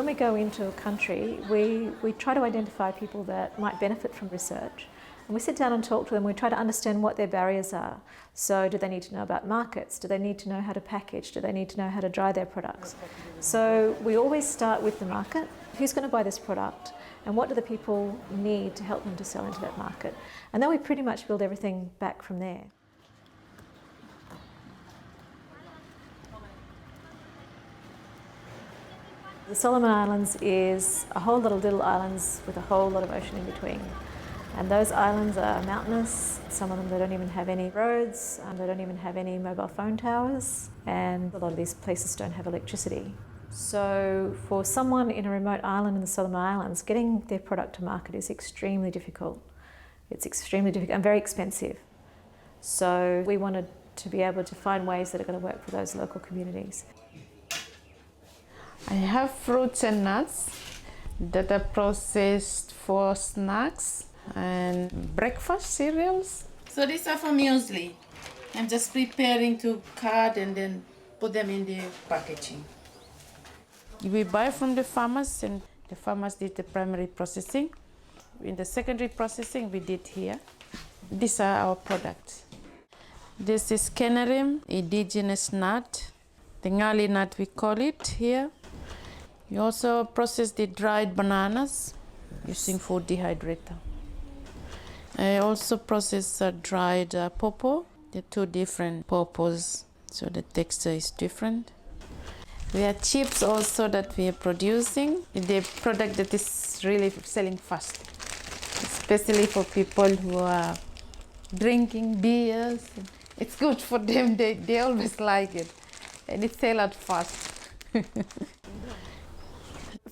when we go into a country, we try to identify people that might benefit from research. And we sit down and talk to them. We try to understand what their barriers are. So do they need to know about markets? Do they need to know how to package? Do they need to know how to dry their products? So we always start with the market. Who's going to buy this product? And what do the people need to help them to sell into that market? And then we pretty much build everything back from there. The Solomon Islands is a whole lot of little islands with a whole lot of ocean in between. And those islands are mountainous. Some of them, they don't even have any roads, they don't even have any mobile phone towers, and a lot of these places don't have electricity. So for someone in a remote island in the Solomon Islands, getting their product to market is extremely difficult. It's extremely difficult and very expensive. So we wanted to be able to find ways that are going to work for those local communities. I have fruits and nuts that are processed for snacks and breakfast cereals. So these are for muesli. I'm just preparing to cut and then put them in the packaging. We buy from the farmers, and the farmers did the primary processing. In the secondary processing, we did here. These are our products. This is Canarium, indigenous nut, the ngali nut we call it here. We also process the dried bananas using food dehydrator. I also process dried pawpaw. They're two different pawpaws, so the texture is different. We have chips also that we are producing. The product that is really selling fast, especially for people who are drinking beers. It's good for them, they always like it, and it sells out fast.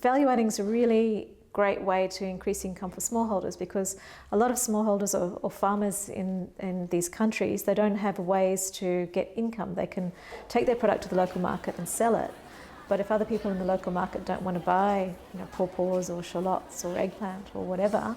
Value adding is a really great way to increase income for smallholders, because a lot of smallholders or farmers in these countries, they don't have ways to get income. They can take their product to the local market and sell it. But if other people in the local market don't want to buy, pawpaws or shallots or eggplant or whatever,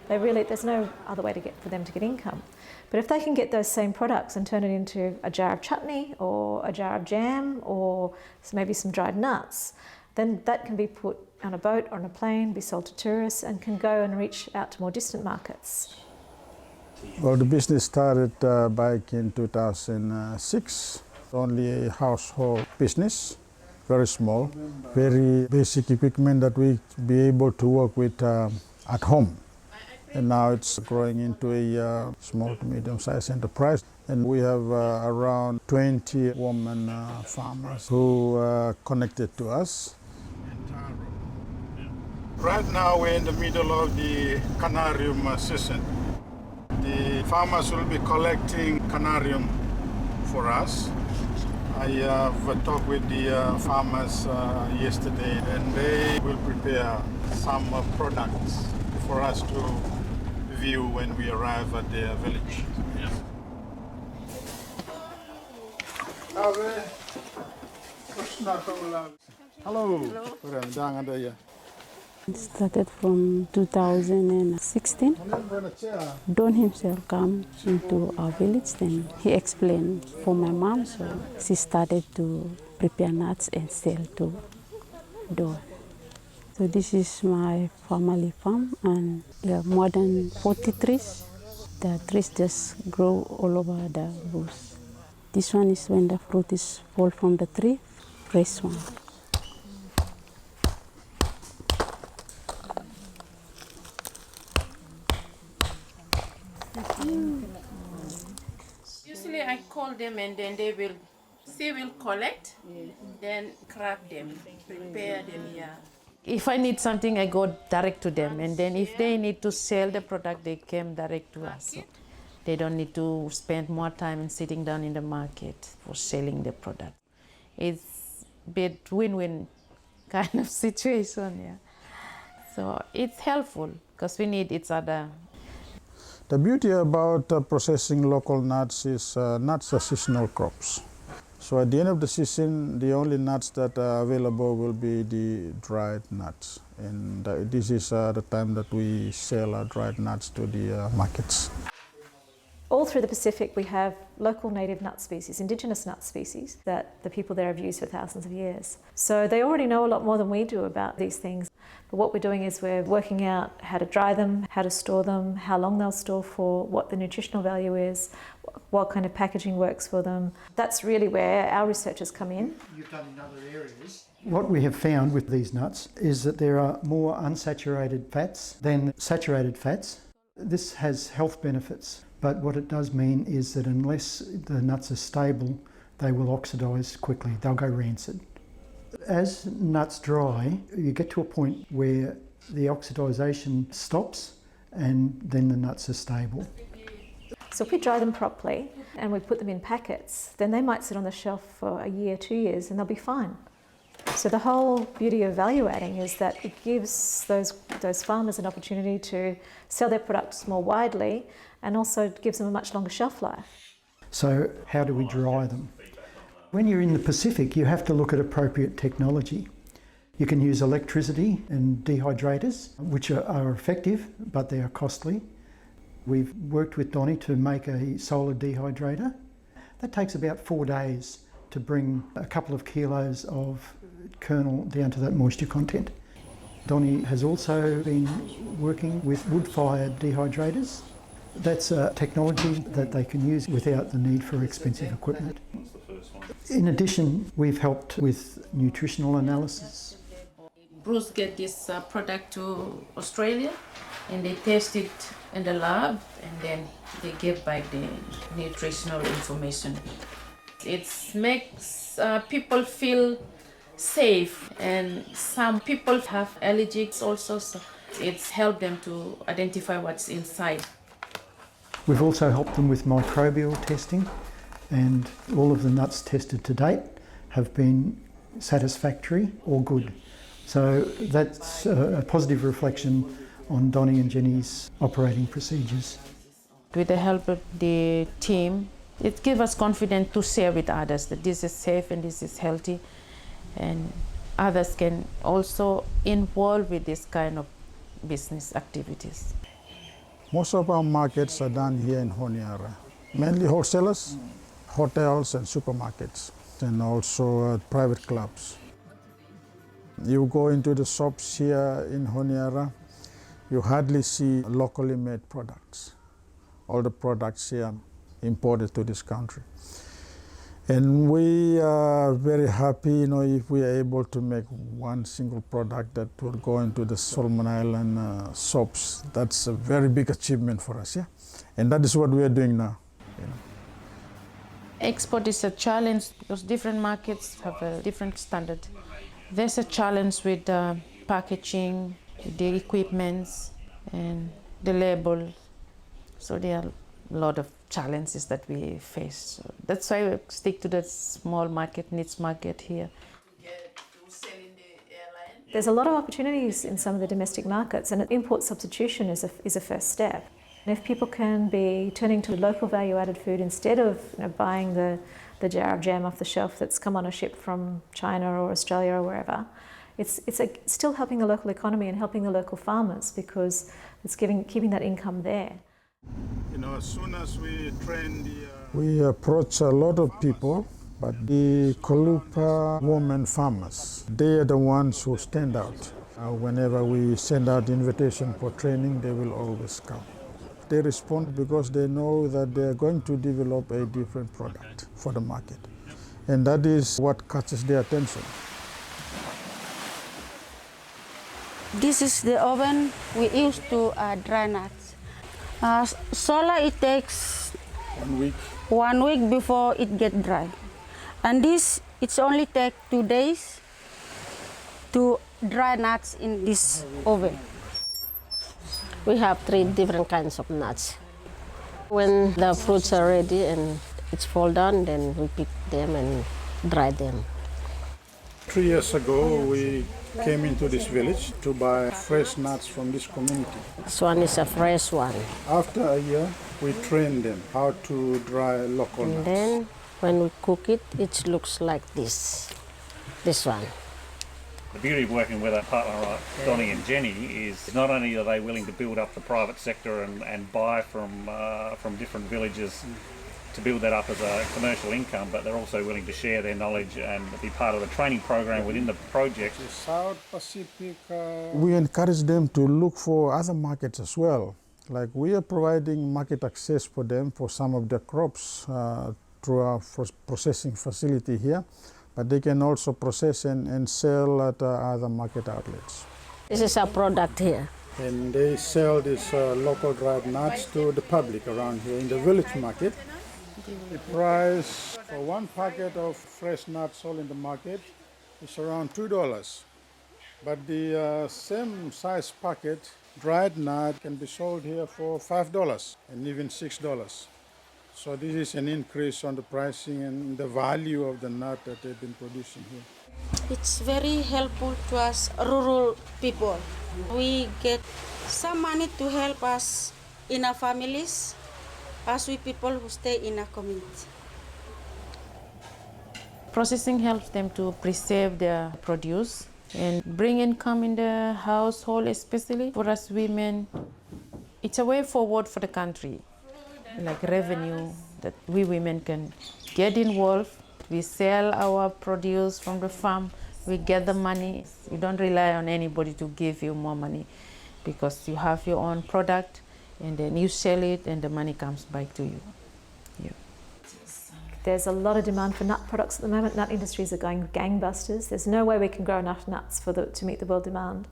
there's no other way for them to get income. But if they can get those same products and turn it into a jar of chutney or a jar of jam or maybe some dried nuts, then that can be put on a boat or on a plane, be sold to tourists, and can go and reach out to more distant markets. Well, the business started back in 2006. Only a household business, very small, very basic equipment that we be able to work with at home. And now it's growing into a small to medium-sized enterprise. And we have around 20 women farmers who are connected to us. Right now we're in the middle of the Canarium season. The farmers will be collecting Canarium for us. I have talked with the farmers yesterday, and they will prepare some products for us to view when we arrive at their village. Hello. Hello. It started from 2016. Don himself came into our village, then he explained for my mom, so she started to prepare nuts and sell to Don. So this is my family farm, and there are more than 40 trees. The trees just grow all over the bush. This one is when the fruit is fall from the tree, fresh one. Usually I call them and then they will collect, then crack them, prepare them here. If I need something, I go direct to them, and then if they need to sell the product, they came direct to us. So they don't need to spend more time in sitting down in the market for selling the product. It's a bit win-win kind of situation, yeah. So it's helpful because we need each other. The beauty about processing local nuts is nuts are seasonal crops. So at the end of the season, the only nuts that are available will be the dried nuts. And this is the time that we sell our dried nuts to the markets. All through the Pacific, we have local native nut species, indigenous nut species, that the people there have used for thousands of years. So they already know a lot more than we do about these things. But what we're doing is we're working out how to dry them, how to store them, how long they'll store for, what the nutritional value is, what kind of packaging works for them. That's really where our researchers come in. You've done in other areas. What we have found with these nuts is that there are more unsaturated fats than saturated fats. This has health benefits, but what it does mean is that unless the nuts are stable, they will oxidise quickly, they'll go rancid. As nuts dry, you get to a point where the oxidisation stops and then the nuts are stable. So if we dry them properly and we put them in packets, then they might sit on the shelf for a year, 2 years, and they'll be fine. So the whole beauty of value adding is that it gives those farmers an opportunity to sell their products more widely, and also gives them a much longer shelf life. So how do we dry them? When you're in the Pacific, you have to look at appropriate technology. You can use electricity and dehydrators, which are effective, but they are costly. We've worked with Donnie to make a solar dehydrator. That takes about 4 days to bring a couple of kilos of kernel down to that moisture content. Donnie has also been working with wood-fired dehydrators. That's a technology that they can use without the need for expensive equipment. In addition, we've helped with nutritional analysis. Bruce get this product to Australia, and they test it in the lab, and then they give back the nutritional information. It makes people feel safe, and some people have allergies also, so it's helped them to identify what's inside. We've also helped them with microbial testing, and all of the nuts tested to date have been satisfactory or good. So that's a positive reflection on Donnie and Jenny's operating procedures. With the help of the team, it gives us confidence to share with others that this is safe and this is healthy, and others can also involve with this kind of business activities. Most of our markets are done here in Honiara, mainly wholesalers, hotels and supermarkets, and also private clubs. You go into the shops here in Honiara, you hardly see locally made products. All the products here imported to this country. And we are very happy, if we are able to make one single product that will go into the Solomon Island shops. That's a very big achievement for us, yeah. And that is what we are doing now. Export is a challenge because different markets have a different standard. There's a challenge with packaging, the equipments, and the label. So there are a lot of challenges that we face. So that's why we stick to the small market, niche market here. There's a lot of opportunities in some of the domestic markets, and import substitution is a first step. And if people can be turning to local value-added food instead of buying the jar of jam off the shelf that's come on a ship from China or Australia or wherever, it's still helping the local economy and helping the local farmers, because it's keeping that income there. As soon as we train we approach a lot of people, but the Kalupa women farmers, they are the ones who stand out. Whenever we send out invitation for training, they will always come. They respond because they know that they are going to develop a different product for the market. And that is what catches their attention. This is the oven we use to dry nuts. Solar, it takes 1 week. 1 week before it get dry. And this, it's only take 2 days to dry nuts in this oven. We have 3 different kinds of nuts. When the fruits are ready and it's fall down, then we pick them and dry them. 3 years ago, we came into this village to buy fresh nuts from this community. This one is a fresh one. After a year, we trained them how to dry local nuts. And then when we cook it, it looks like this one. The beauty of working with a partner like Donnie and Jenny is not only are they willing to build up the private sector and buy from different villages to build that up as a commercial income, but they're also willing to share their knowledge and be part of the training program within the project. South Pacific, we encourage them to look for other markets as well. Like we are providing market access for them for some of their crops through our processing facility here, but they can also process and sell at other market outlets. This is our product here. And they sell these local dried nuts to the public around here in the village market. The price for one packet of fresh nuts sold in the market is around $2. But the same size packet, dried nut, can be sold here for $5 and even $6. So this is an increase on the pricing and the value of the nut that they've been producing here. It's very helpful to us rural people. We get some money to help us in our families, as we people who stay in a community. Processing helps them to preserve their produce and bring income in the household, especially for us women. It's a way forward for the country, like revenue that we women can get involved. We sell our produce from the farm, we get the money. You don't rely on anybody to give you more money because you have your own product and then you sell it and the money comes back to you. Yeah. There's a lot of demand for nut products at the moment. Nut industries are going gangbusters. There's no way we can grow enough nuts to meet the world demand.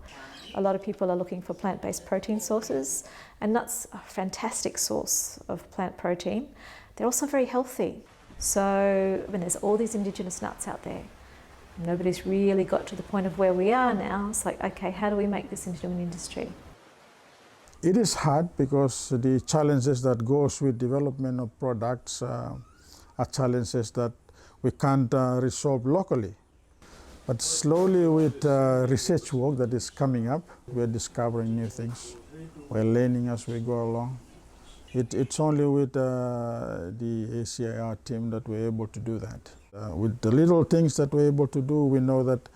A lot of people are looking for plant-based protein sources, and nuts are a fantastic source of plant protein. They're also very healthy. So when there's all these indigenous nuts out there, nobody's really got to the point of where we are now. It's like, okay, how do we make this into an industry? It is hard because the challenges that goes with development of products are challenges that we can't resolve locally. But slowly with research work that is coming up, we're discovering new things. We're learning as we go along. It's only with the ACIR team that we're able to do that. With the little things that we're able to do, we know that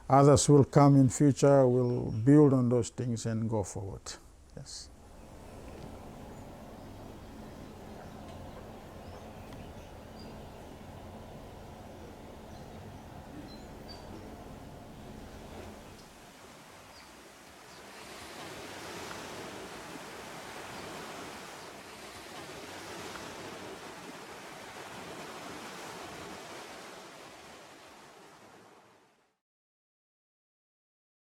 others will come in future, will build on those things and go forward. Yes.